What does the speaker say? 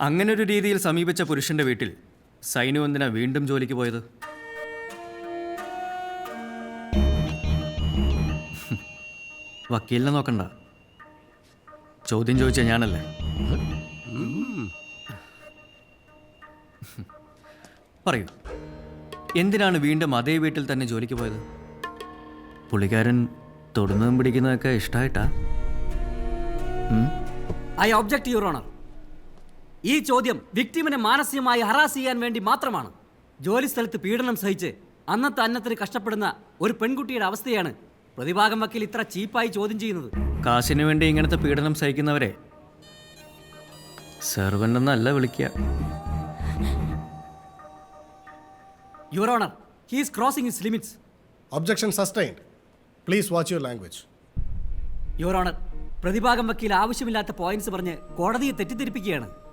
അങ്ങനൊരു രീതിയിൽ സമീപിച്ച പുരുഷന്റെ വീട്ടിൽ സൈനു എന്തിനാ വീണ്ടും ജോലിക്ക് പോയത്? വക്കീലിനെ നോക്കണ്ട, ചോദ്യം ചോദിച്ച ഞാനല്ലേ. പറയൂ, എന്തിനാണ് വീണ്ടും അതേ വീട്ടിൽ തന്നെ ജോലിക്ക് പോയത്? പുള്ളിക്കാരൻ തൊടുന്നതും പിടിക്കുന്നതൊക്കെ ഇഷ്ടമായിട്ടാ? I object your honour. ഈ ചോദ്യം വിക്ടിമിനെ മാനസികമായി ഹറാസ് ചെയ്യാൻ വേണ്ടി മാത്രമാണ്. ജോലി സ്ഥലത്ത് പീഡനം സഹിച്ച് അന്നത്തിന് കഷ്ടപ്പെടുന്ന ഒരു പെൺകുട്ടിയുടെ അവസ്ഥയാണ് പ്രതിഭാഗം വക്കീൽ ഇത്ര ചീപ്പായി ചോദ്യം ചെയ്യുന്നത്. കാശിന് വേണ്ടി ഇങ്ങനത്തെ പീഡനം സഹിക്കുന്നവരെ സെർവൻ്റ് എന്നല്ല വിളിക്കുക. Your honour, he is crossing his limits. Objection sustained. Please watch your language. Your honour, പ്രതിഭാഗം വക്കീൽ ആവശ്യമില്ലാത്ത പോയിന്റ്സ് പറഞ്ഞ് കോടതിയെ തെറ്റിദ്ധരിപ്പിക്കുകയാണ്.